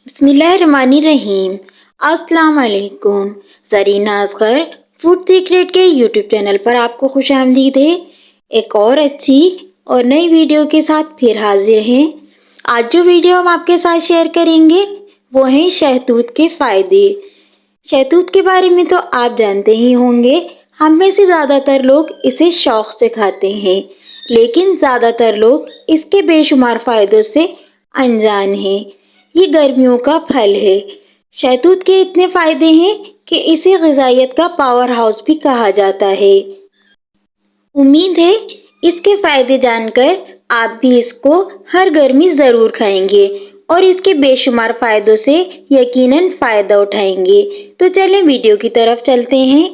बिस्मिल्लाहिर्रहमानिर्रहीम। अस्सलाम वालेकुम। ज़रीना असगर फूड सीक्रेट के यूट्यूब चैनल पर आपको खुश आमदीद है। एक और अच्छी और नई वीडियो के साथ फिर हाजिर हैं। आज जो वीडियो हम आपके साथ शेयर करेंगे वो है शहतूत के फ़ायदे। शहतूत के बारे में तो आप जानते ही होंगे। हम में से ज़्यादातर लोग इसे शौक़ से खाते हैं, लेकिन ज़्यादातर लोग इसके बेशुमार फ़ायदों से अनजान हैं। ये गर्मियों का फल है। शहतूत के इतने फ़ायदे हैं कि इसे ग़िज़ाइयत का पावर हाउस भी कहा जाता है। उम्मीद है इसके फ़ायदे जानकर आप भी इसको हर गर्मी ज़रूर खाएंगे और इसके बेशुमार फ़ायदों से यकीनन फ़ायदा उठाएंगे। तो चलें वीडियो की तरफ चलते हैं।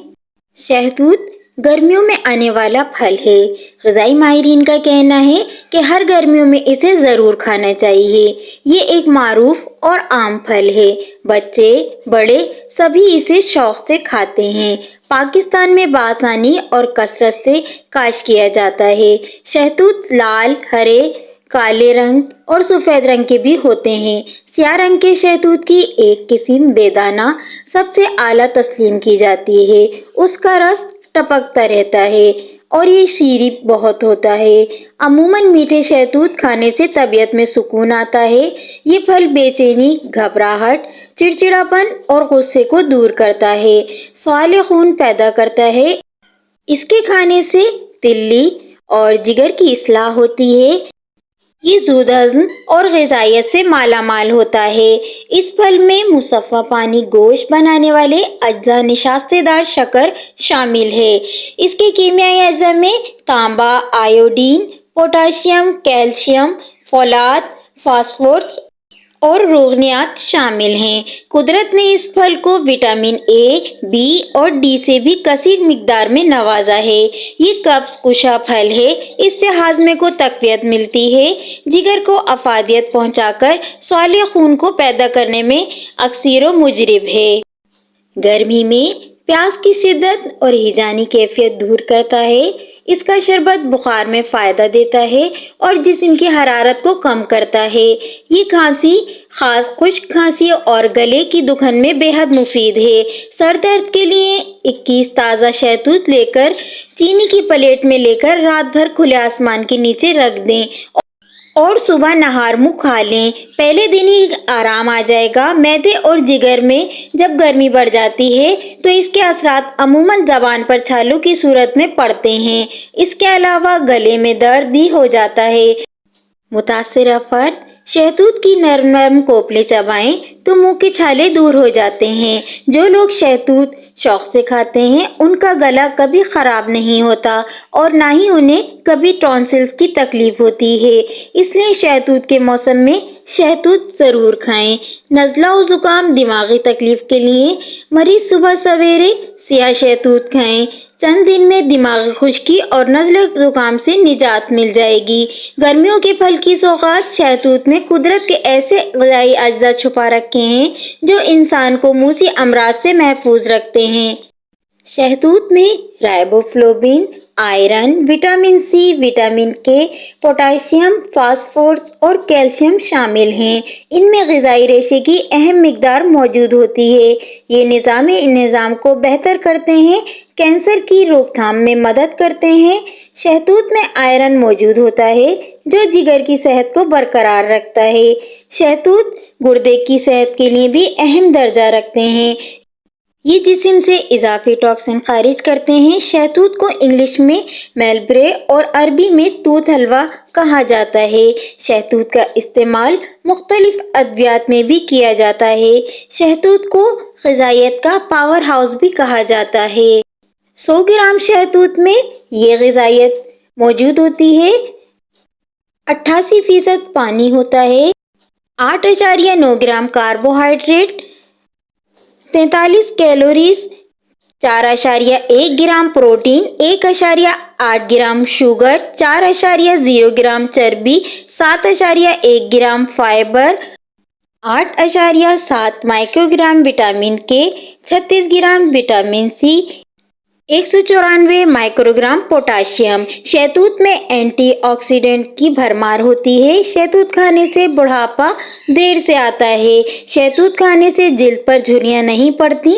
शहतूत गर्मियों में आने वाला फल है। ग़िज़ाई माहिरीन का कहना है कि हर गर्मियों में इसे ज़रूर खाना चाहिए। ये एक मारूफ और आम फल है। बच्चे बड़े सभी इसे शौक़ से खाते हैं। पाकिस्तान में बआसानी और कसरत से काश्त किया जाता है। शहतूत लाल, हरे, काले रंग और सफ़ेद रंग के भी होते हैं। स्याह रंग के शहतूत की एक किस्म बेदाना सबसे आला तस्लीम की जाती है। उसका रस टपकता रहता है और ये शीरी बहुत होता है। अमूमन मीठे शहतूत खाने से तबीयत में सुकून आता है। ये फल बेचैनी, घबराहट, चिड़चिड़ापन और गुस्से को दूर करता है। सवाल खून पैदा करता है। इसके खाने से तिल्ली और जिगर की इस्लाह होती है। ये ज़ूद हज़्म और ग़िज़ाइयत से मालामाल होता है। इस फल में मुसफ़्फ़ा पानी गोश्त बनाने वाले अज्जा निशास्तेदार शक्कर शामिल है। इसके कीमियाई अज्जा में तांबा, आयोडीन, पोटाशियम, कैल्शियम, फ़ोलाद, फास्फोरस और रोगनियात शामिल हैं। कुदरत ने इस फल को विटामिन ए, बी और डी से भी कसीर मिकदार में नवाजा है। ये कब्ज़ कुशा फल है। इससे हाजमे को तक़वियत मिलती है। जिगर को अफादियत पहुंचाकर सवाल खून को पैदा करने में अक्सीर मुजरिब है। गर्मी में प्यास की शिद्दत और हिजानी कैफियत दूर करता है। इसका शरबत बुखार में फ़ायदा देता है और जिस्म की हरारत को कम करता है। ये खांसी, खास खुश्क खांसी और गले की दुखन में बेहद मुफीद है। सर दर्द के लिए 21 ताज़ा शहतूत लेकर चीनी की प्लेट में लेकर रात भर खुले आसमान के नीचे रख दें और सुबह नहार मुँह खा लें। पहले दिन ही आराम आ जाएगा। मैदे और जिगर में जब गर्मी बढ़ जाती है तो इसके असरात अमूमन ज़बान पर छालों की सूरत में पड़ते हैं। इसके अलावा गले में दर्द भी हो जाता है। मुतासिर फर्द शहतूत की नरम नरम कोपले चबाएं तो मुंह के छाले दूर हो जाते हैं। जो लोग शहतूत शौक़ से खाते हैं उनका गला कभी ख़राब नहीं होता और ना ही उन्हें कभी टॉन्सिल्स की तकलीफ होती है। इसलिए शहतूत के मौसम में शहतूत ज़रूर खाएं। नज़ला और ज़ुकाम, दिमागी तकलीफ के लिए मरीज़ सुबह सवेरे सियाह शहतूत खाएं। चंद दिन में दिमागी खुश्की और नज़ला ज़ुकाम से निजात मिल जाएगी। गर्मियों के फल की सौगात शहतूत में कुदरत के ऐसे ग़िज़ाई अज्जा छुपा रखे हैं जो इंसान को मूसी अमराज से महफूज रखते हैं। शहतूत में riboflavin, iron, vitamin C, vitamin K, potassium, phosphorus और कैल्शियम शामिल हैं। इनमें ग़िज़ाई रेशे की अहम मिकदार मौजूद होती है। ये निज़ाम को बेहतर करते हैं, कैंसर की रोकथाम में मदद करते हैं। शहतूत में आयरन मौजूद होता है जो जिगर की सेहत को बरकरार रखता है। शहतूत गुर्दे की सेहत के लिए भी अहम दर्जा रखते हैं। ये जिस्म से इजाफी टॉक्सिन खारिज करते हैं। शहतूत को इंग्लिश में मेलब्रे और अरबी में तूत हलवा कहा जाता है। शहतूत का इस्तेमाल मुख्तलिफ अद्वियात में भी किया जाता है। शहतूत को ग़िज़ाइयत का पावर हाउस भी कहा जाता है। 100 ग्राम शहतूत में ये ग़िज़ाइयत मौजूद होती है। 88% पानी होता है। 8.9 ग्राम carbohydrate, 43 calories, 4.1 gram protein, 1.8 gram sugar, 4.0 ग्राम चर्बी, 7.1 ग्राम फाइबर, 8.7 माइक्रोग्राम विटामिन के, 36 ग्राम विटामिन सी, 194 माइक्रोग्राम पोटाशियम। शहतूत में एंटीऑक्सीडेंट की भरमार होती है। शहतूत खाने से बुढ़ापा देर से आता है। शहतूत खाने से जिल्द पर झुर्रियां नहीं पड़ती।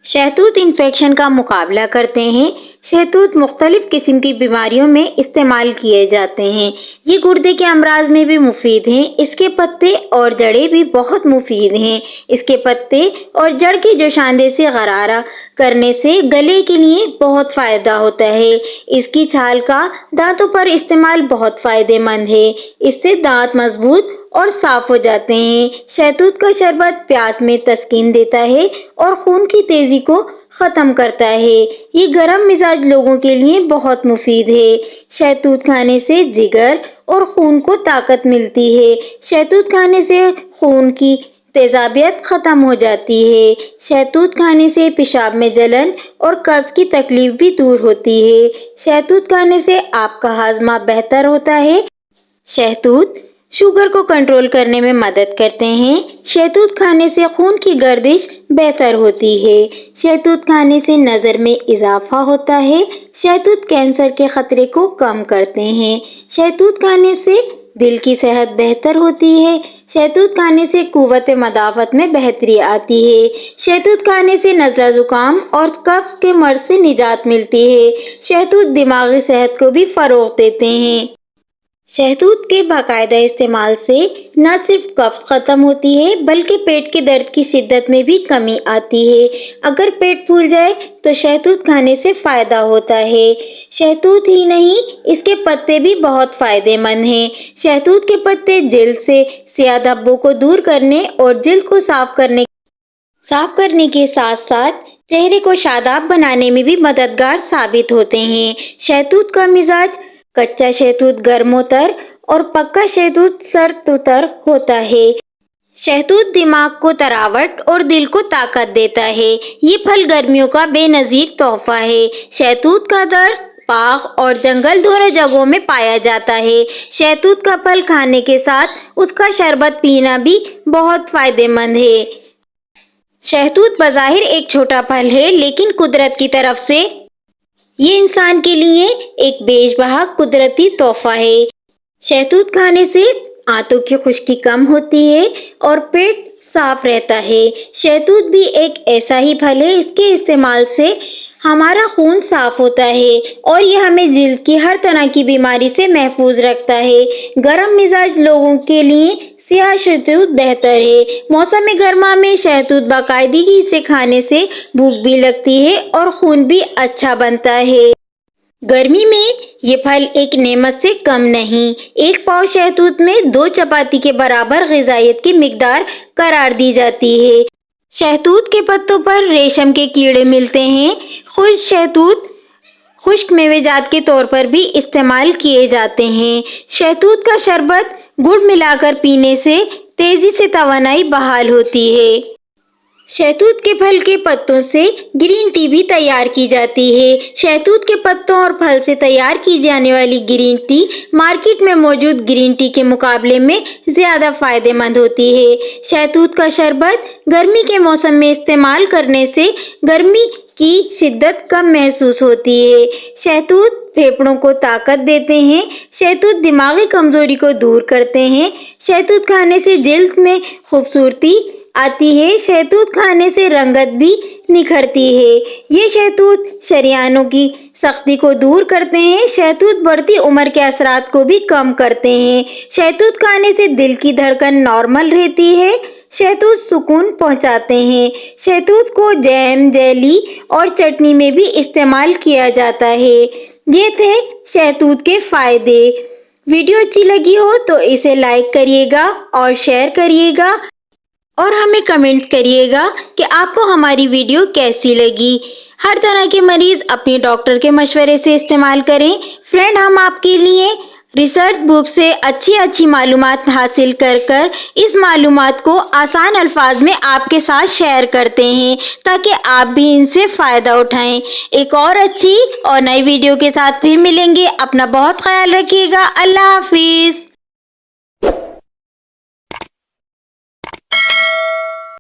शहतूत इन्फेक्शन का मुकाबला करते हैं। शहतूत मुख्तलिफ किस्म की बीमारियों में इस्तेमाल किए जाते हैं। ये गुर्दे के अमराज में भी मुफीद हैं। इसके पत्ते और जड़ें भी बहुत मुफीद हैं। इसके पत्ते और जड़ की जोशानदे से गरारा करने से गले के लिए बहुत फायदा होता है। इसकी छाल का दांतों पर इस्तेमाल बहुत फायदेमंद है। इससे दांत मजबूत और साफ हो जाते हैं। शहतूत का शरबत प्यास में तस्कीन देता है और खून की तेजी को खत्म करता है। ये गर्म मिजाज लोगों के लिए बहुत मुफीद है। शहतूत खाने से जिगर और खून को ताकत मिलती है। शहतूत खाने से खून की तेजाबियत खत्म हो जाती है। शहतूत खाने से पेशाब में जलन और कब्ज की तकलीफ भी दूर होती है। शहतूत खाने से आपका हाजमा बेहतर होता है। शहतूत शुगर को कंट्रोल करने में मदद करते हैं। शहतूत खाने से खून की गर्दिश बेहतर होती है। शहतूत खाने से नज़र में इजाफा होता है। शहतूत कैंसर के खतरे को कम करते हैं। शहतूत खाने से दिल की सेहत बेहतर होती है। शहतूत खाने से कुव्वत मदाफत में बेहतरी आती है। शहतूत खाने से नज़ला जुकाम और कब्ज के मर्ज से निजात मिलती है। शहतूत दिमागी सेहत को भी फरोग देते हैं। शहतूत के बाकायदा इस्तेमाल से न सिर्फ कब्ज खत्म होती है बल्कि पेट के दर्द की शिद्दत में भी कमी आती है। अगर पेट फूल जाए तो शहतूत खाने से फायदा होता है। शहतूत ही नहीं, इसके पत्ते भी बहुत फायदेमंद हैं। शहतूत के पत्ते जिल्द से सियाह धब्बों को दूर करने और जिल्द को साफ करने के साथ साथ चेहरे को शादाब बनाने में भी मददगार साबित होते हैं। शहतूत का मिजाज कच्चा शहतूत गर्मोतर और पक्का शहतूत सर्दोतर होता है। शहतूत दिमाग को तरावट और दिल को ताकत देता है। ये फल गर्मियों का बेनजीर तोहफा है। शहतूत का दर बाग और जंगल दोनों जगहों में पाया जाता है। शहतूत का फल खाने के साथ उसका शरबत पीना भी बहुत फायदेमंद है। शहतूत बज़ाहिर एक छोटा फल है, लेकिन कुदरत की तरफ से ये इंसान के लिए एक बेशबहा कुदरती तोहफा है। शहतूत खाने से आंतों की खुश्की कम होती है और पेट साफ रहता है। शहतूत भी एक ऐसा ही फल है, इसके इस्तेमाल से हमारा खून साफ होता है और यह हमें जिल्द की हर तरह की बीमारी से महफूज रखता है। गर्म मिजाज लोगों के लिए सियाह शहतूत बेहतर है। मौसम गर्मा में शहतूत बाकायदगी से खाने से भूख भी लगती है और खून भी अच्छा बनता है। गर्मी में ये फल एक नेमत से कम नहीं। एक पाव शहतूत में 2 चपाती के बराबर ग़िज़ाइयत की मिकदार करार दी जाती है। शहतूत के पत्तों पर रेशम के कीड़े मिलते हैं। खुश्क शहतूत खुश्क मेवेजात के तौर पर भी इस्तेमाल किए जाते हैं। शहतूत का शरबत गुड़ मिलाकर पीने से तेजी से तवानाई बहाल होती है। शहतूत के फल के पत्तों से ग्रीन टी भी तैयार की जाती है। शहतूत के पत्तों और फल से तैयार की जाने वाली ग्रीन टी मार्केट में मौजूद ग्रीन टी के मुकाबले में ज़्यादा फायदेमंद होती है। शहतूत का शरबत गर्मी के मौसम में इस्तेमाल करने से गर्मी की शिद्दत कम महसूस होती है। शहतूत फेफड़ों को ताकत देते हैं। शहतूत दिमागी कमजोरी को दूर करते हैं। शहतूत खाने से जिल्द में खूबसूरती आती है। शहतूत खाने से रंगत भी निखरती है। ये शहतूत शरियानों की सख्ती को दूर करते हैं। शहतूत बढ़ती उम्र के असरात को भी कम करते हैं। शहतूत खाने से दिल की धड़कन नॉर्मल रहती है। शहतूत सुकून पहुंचाते हैं। शहतूत को जैम, जेली और चटनी में भी इस्तेमाल किया जाता है। ये थे शहतूत के फायदे। वीडियो अच्छी लगी हो तो इसे लाइक करिएगा और शेयर करिएगा और हमें कमेंट करिएगा कि आपको हमारी वीडियो कैसी लगी। हर तरह के मरीज अपने डॉक्टर के मशवरे से इस्तेमाल करें। फ्रेंड, हम आपके लिए रिसर्च बुक से अच्छी मालूमात हासिल कर इस मालूमात को आसान अल्फाज में आपके साथ शेयर करते हैं ताकि आप भी इनसे फ़ायदा उठाएं। एक और अच्छी और नई वीडियो के साथ फिर मिलेंगे। अपना बहुत ख्याल रखिएगा। अल्लाह हाफिज़।